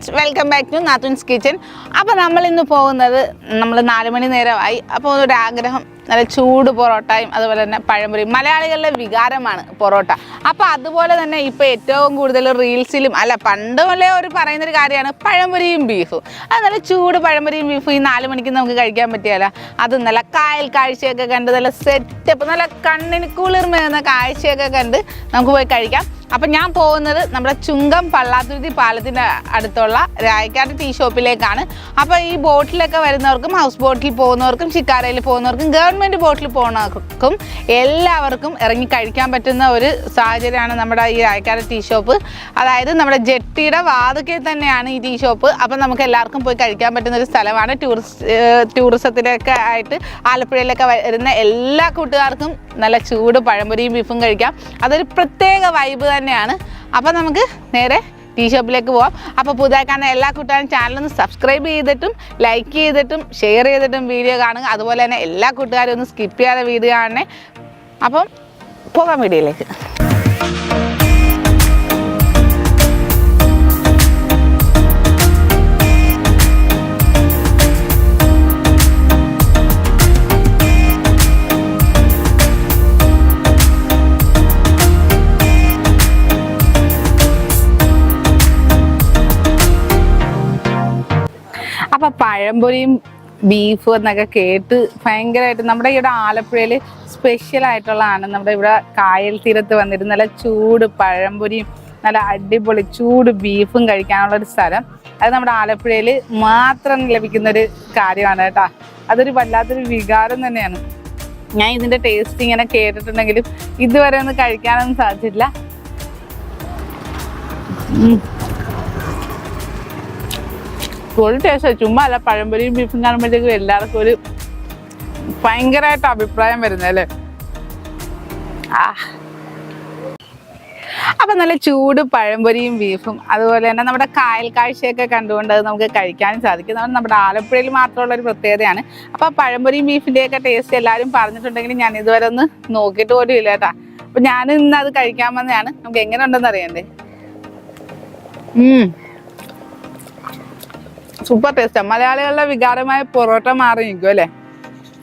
Friends, welcome back to നാത്തൂൻസ് kitchen. അപ്പോൾ നമ്മളിന്ന് പോകുന്നത്, നമ്മൾ 4 മണി നേരമായി. അപ്പോൾ ഒരാഗ്രഹം, നല്ല ചൂട് പൊറോട്ടയും അതുപോലെ തന്നെ പഴംപൊരിയും. മലയാളികളുടെ വികാരമാണ് പൊറോട്ട. അപ്പോൾ അതുപോലെ തന്നെ ഇപ്പോൾ ഏറ്റവും കൂടുതൽ റീൽസിലും പണ്ട് മുതലേ പറയുന്നൊരു കാര്യമാണ് പഴംപൊരിയും ബീഫും. അത് നല്ല ചൂട് പഴംപൊരിയും ബീഫും ഈ 4 മണിക്ക് നമുക്ക് കഴിക്കാൻ പറ്റിയാലോ. അത് നല്ല കായൽ കാഴ്ചയൊക്കെ കണ്ട്, നല്ല സെറ്റപ്പ്, നല്ല കണ്ണിന് കുളിർമയുന്ന കാഴ്ചയൊക്കെ കണ്ട് നമുക്ക് പോയി കഴിക്കാം. അപ്പം ഞാൻ പോകുന്നത് നമ്മുടെ ചുങ്കം പള്ളാത്തുരുത്തി പാലത്തിൻ്റെ അടുത്തുള്ള രായക്കാട് ടീ ഷോപ്പിലേക്കാണ്. അപ്പോൾ ഈ ബോട്ടിലൊക്കെ വരുന്നവർക്കും, ഹൗസ് ബോട്ടിൽ പോകുന്നവർക്കും, ചിക്കാരയിൽ പോകുന്നവർക്കും, ഗവൺമെൻറ് ബോട്ടിൽ പോകുന്നവർക്കും എല്ലാവർക്കും ഇറങ്ങി കഴിക്കാൻ പറ്റുന്ന ഒരു സാഹചര്യമാണ് നമ്മുടെ ഈ രായക്കാട് ടീ ഷോപ്പ്. അതായത് നമ്മുടെ ജെട്ടിയുടെ വാതുക്കൽ തന്നെയാണ് ഈ ടീ ഷോപ്പ്. അപ്പം നമുക്ക് എല്ലാവർക്കും പോയി കഴിക്കാൻ പറ്റുന്ന ഒരു സ്ഥലമാണ്. ടൂറിസത്തിലൊക്കെ ആയിട്ട് ആലപ്പുഴയിലൊക്കെ വരുന്ന എല്ലാ കൂട്ടുകാർക്കും നല്ല ചൂട് പഴംപൊരിയും ബീഫും കഴിക്കാം. അതൊരു പ്രത്യേക വൈബ് തന്നെയാണ്. അപ്പം നമുക്ക് നേരെ ടീ ഷോപ്പിലേക്ക് പോവാം. അപ്പോൾ പുതുതായി കാണുന്ന എല്ലാ കൂട്ടുകാരും ചാനലൊന്ന് സബ്സ്ക്രൈബ് ചെയ്തിട്ടും ലൈക്ക് ചെയ്തിട്ടും ഷെയർ ചെയ്തിട്ടും വീഡിയോ കാണുക. അതുപോലെ തന്നെ എല്ലാ കൂട്ടുകാരും ഒന്ന് സ്കിപ്പ് ചെയ്യാതെ വീഡിയോ കാണണേ. അപ്പം പോകാം വീഡിയോയിലേക്ക്. അപ്പം പഴംപൊരിയും ബീഫും എന്നൊക്കെ കേട്ട് ഭയങ്കരമായിട്ട് നമ്മുടെ ഇവിടെ ആലപ്പുഴയിൽ സ്പെഷ്യലായിട്ടുള്ളതാണ്. നമ്മുടെ ഇവിടെ കായൽ തീരത്ത് വന്നിട്ട് നല്ല ചൂട് പഴംപൊരിയും നല്ല അടിപൊളി ചൂട് ബീഫും കഴിക്കാനുള്ളൊരു സ്ഥലം. അത് നമ്മുടെ ആലപ്പുഴയിൽ മാത്രം ലഭിക്കുന്നൊരു കാര്യമാണ് കേട്ടോ. അതൊരു വല്ലാത്തൊരു വികാരം തന്നെയാണ്. ഞാൻ ഇതിൻ്റെ ടേസ്റ്റ് ഇങ്ങനെ കേട്ടിട്ടുണ്ടെങ്കിലും ഇതുവരെ ഒന്ന് കഴിക്കാനൊന്നും സാധിച്ചിട്ടില്ല. ഒരു ടേസ്റ്റ്. ചുമ്മാ അല്ല, പഴംപൊരിയും ബീഫും കാണുമ്പോഴത്തേക്കും എല്ലാവർക്കും ഒരു ഭയങ്കരമായിട്ട് അഭിപ്രായം വരുന്നല്ലേ. അപ്പം നല്ല ചൂട് പഴംപൊരിയും ബീഫും അതുപോലെ തന്നെ നമ്മുടെ കായൽ കാഴ്ചയൊക്കെ കണ്ടുകൊണ്ട് അത് നമുക്ക് കഴിക്കാനും സാധിക്കും. നമ്മുടെ ആലപ്പുഴയിൽ മാത്രമുള്ള ഒരു പ്രത്യേകതയാണ്. അപ്പോൾ പഴംപൊരിയും ബീഫിൻ്റെയൊക്കെ ടേസ്റ്റ് എല്ലാവരും പറഞ്ഞിട്ടുണ്ടെങ്കിൽ ഞാൻ ഇതുവരെ ഒന്ന് നോക്കിയിട്ട് പോലും ഇല്ല കേട്ടാ. അപ്പം ഞാൻ ഇന്ന് അത് കഴിക്കാൻ വന്നതാണ്. നമുക്ക് എങ്ങനെ ഉണ്ടെന്ന് അറിയണ്ടേ. സൂപ്പർ ടേസ്റ്റാണ്. മലയാളികളുടെ വികാരമായ പൊറോട്ട മാറി നിൽക്കും അല്ലേ.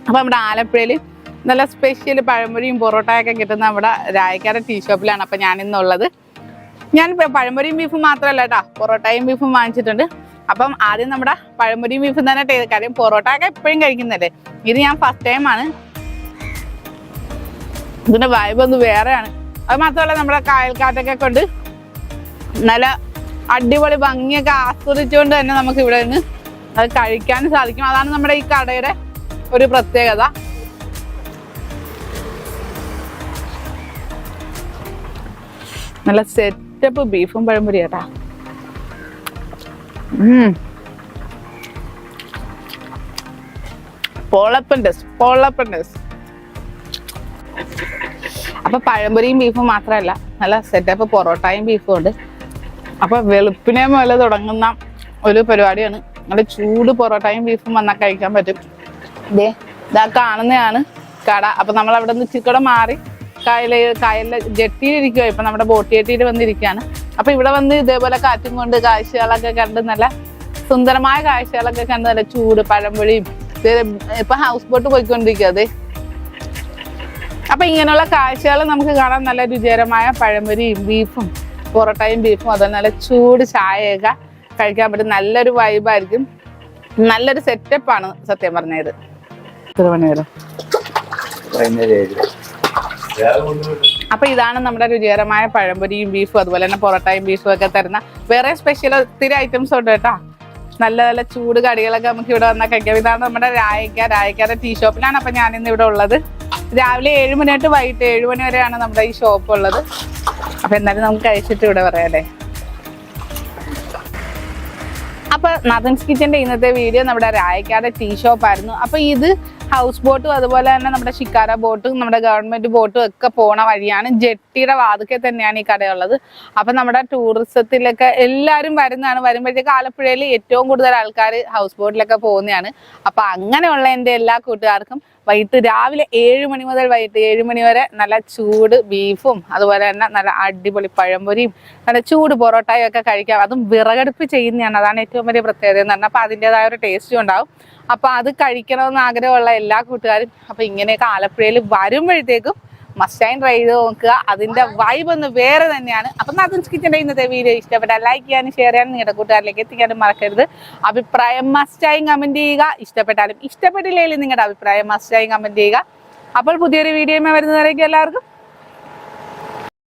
അപ്പം നമ്മുടെ ആലപ്പുഴയിൽ നല്ല സ്പെഷ്യൽ പഴംപൊരിയും പൊറോട്ടയൊക്കെ കിട്ടുന്ന നമ്മുടെ രായക്കാട് ടീ ഷോപ്പിലാണ് അപ്പം ഞാനിന്നുള്ളത്. ഞാൻ പഴംപൊരിയും ബീഫും മാത്രമല്ല കേട്ടോ, പൊറോട്ടയും ബീഫും വാങ്ങിച്ചിട്ടുണ്ട്. അപ്പം ആദ്യം നമ്മുടെ പഴംപൊരിയും ബീഫും തന്നെ ടേസ്റ്റ്. കാര്യം പൊറോട്ടയൊക്കെ എപ്പോഴും കഴിക്കുന്നല്ലേ, ഇത് ഞാൻ ഫസ്റ്റ് ടൈമാണ്. ഇതിൻ്റെ വൈബ് ഒന്ന് വേറെയാണ്. അത് മാത്രമല്ല നമ്മുടെ കായൽക്കാറ്റൊക്കെ കൊണ്ട് നല്ല അടിപൊളി ഭംഗിയൊക്കെ ആസ്വദിച്ചുകൊണ്ട് തന്നെ നമുക്ക് ഇവിടെ നിന്ന് അത് കഴിക്കാനും സാധിക്കും. അതാണ് നമ്മുടെ ഈ കടയുടെ ഒരു പ്രത്യേകത. നല്ല സെറ്റപ്പ് ബീഫും പഴംപൊരി കേട്ടാ. പൊളപ്പൻ. അപ്പൊ പഴംപൊരിയും ബീഫും മാത്രമല്ല, നല്ല സെറ്റപ്പ് പൊറോട്ടയും ബീഫും ഉണ്ട്. അപ്പൊ വെളുപ്പിനെ മുതൽ തുടങ്ങുന്ന ഒരു പരിപാടിയാണ്. നല്ല ചൂട് പൊറോട്ടയും ബീഫും വന്നാൽ കഴിക്കാൻ പറ്റും. ഇതാ കാണുന്നതാണ് കട. അപ്പൊ നമ്മൾ അവിടെ നിന്ന് ഇച്ചിരി മാറി കായലിലെ ജെട്ടിയിലിരിക്കുക. ഇപ്പൊ നമ്മുടെ ബോട്ട് ജെട്ടിയിൽ വന്നിരിക്കുകയാണ്. അപ്പൊ ഇവിടെ വന്ന് ഇതേപോലെ കാറ്റും കൊണ്ട് കാഴ്ചകളൊക്കെ കണ്ട്, നല്ല സുന്ദരമായ കാഴ്ചകളൊക്കെ കണ്ട്, നല്ല ചൂട് പഴംപൊരിയും ഇപ്പൊ ഹൗസ് ബോട്ട് പോയിക്കൊണ്ടിരിക്കുക. അതെ, അപ്പൊ ഇങ്ങനെയുള്ള കാഴ്ചകൾ നമുക്ക് കാണാൻ നല്ല രുചികരമായ പഴംപൊരിയും ബീഫും പൊറോട്ടയും ബീഫും അതുപോലെ നല്ല ചൂട് ചായയൊക്കെ കഴിക്കാൻ പറ്റും. നല്ലൊരു വൈബായിരിക്കും. നല്ലൊരു സെറ്റപ്പാണ് സത്യം പറഞ്ഞത്. എത്ര മണി വരെ? അപ്പൊ ഇതാണ് നമ്മുടെ രുചികരമായ പഴംപൊരിയും ബീഫും അതുപോലെ തന്നെ പൊറോട്ടയും ബീഫും ഒക്കെ തരുന്ന വേറെ സ്പെഷ്യൽ ഒത്തിരി ഐറ്റംസ് ഉണ്ട് കേട്ടോ. നല്ല നല്ല ചൂട് കടികളൊക്കെ നമുക്ക് ഇവിടെ വന്നാൽ കഴിക്കാം. ഇതാണ് നമ്മുടെ രായക്കാട് ടീ ഷോപ്പിലാണ് അപ്പൊ ഞാനിന്ന് ഇവിടെ ഉള്ളത്. രാവിലെ 7 മണി തൊട്ട് വൈകിട്ട് 7 മണി വരെയാണ് നമ്മുടെ ഈ ഷോപ്പ് ഉള്ളത്. അപ്പൊ എന്നാലും നമുക്ക് കഴിച്ചിട്ട് ഇവിടെ പറയാല്ലേ. അപ്പൊ നാത്തൂൻസ് കിച്ചന്റെ ഇന്നത്തെ വീഡിയോ നമ്മുടെ രായക്കാട് ടീ ഷോപ്പായിരുന്നു. അപ്പൊ ഇത് ഹൗസ് ബോട്ടും അതുപോലെ തന്നെ നമ്മുടെ ഷിക്കാര ബോട്ടും നമ്മുടെ ഗവൺമെന്റ് ബോട്ടും ഒക്കെ പോണ വഴിയാണ്. ജെട്ടിയുടെ വാതുക്കെ തന്നെയാണ് ഈ കടയുള്ളത്. അപ്പൊ നമ്മുടെ ടൂറിസത്തിലൊക്കെ എല്ലാവരും വരുന്നതാണ്. വരുമ്പോഴത്തേക്ക് ആലപ്പുഴയിൽ ഏറ്റവും കൂടുതൽ ആൾക്കാർ ഹൗസ് ബോട്ടിലൊക്കെ പോകുന്നതാണ്. അപ്പൊ അങ്ങനെയുള്ള എൻ്റെ എല്ലാ കൂട്ടുകാർക്കും വൈകിട്ട് രാവിലെ 7 മണി മുതൽ വൈകിട്ട് 7 മണി വരെ നല്ല ചൂട് ബീഫും അതുപോലെ തന്നെ നല്ല അടിപൊളി പഴംപൊരിയും നല്ല ചൂട് പൊറോട്ടയും ഒക്കെ കഴിക്കാം. അതും വിറകടുപ്പ് ചെയ്യുന്നതാണ്, അതാണ് ഏറ്റവും വലിയ പ്രത്യേകത എന്ന് പറഞ്ഞാൽ. അപ്പോൾ അതിൻ്റെതായ ഒരു ടേസ്റ്റും ഉണ്ടാവും. അപ്പോൾ അത് കഴിക്കണമെന്ന് ആഗ്രഹമുള്ള എല്ലാ കൂട്ടുകാരും അപ്പോൾ ഇങ്ങനെയൊക്കെ ആലപ്പുഴയിൽ വരുമ്പോഴത്തേക്കും മസ്റ്റായും ട്രൈ ചെയ്ത് നോക്കുക. അതിൻ്റെ വൈബ് ഒന്ന് വേറെ തന്നെയാണ്. അപ്പം നാത്തൂൻസ് കിച്ചൻ്റെ ഇന്നത്തെ വീഡിയോ ഇഷ്ടപ്പെട്ടാൽ ലൈക്ക് ചെയ്യാനും ഷെയർ ചെയ്യാനും നിങ്ങളുടെ കൂട്ടുകാരിലേക്ക് എത്തിക്കാനും മറക്കരുത്. അഭിപ്രായം മസ്റ്റായും കമൻറ്റ് ചെയ്യുക. ഇഷ്ടപ്പെട്ടാലും ഇഷ്ടപ്പെട്ടില്ലെങ്കിലും നിങ്ങളുടെ അഭിപ്രായം മസ്റ്റായും കമൻറ്റ് ചെയ്യുക. അപ്പോൾ പുതിയൊരു വീഡിയോയുമായി വരുന്നവരേക്കും എല്ലാവർക്കും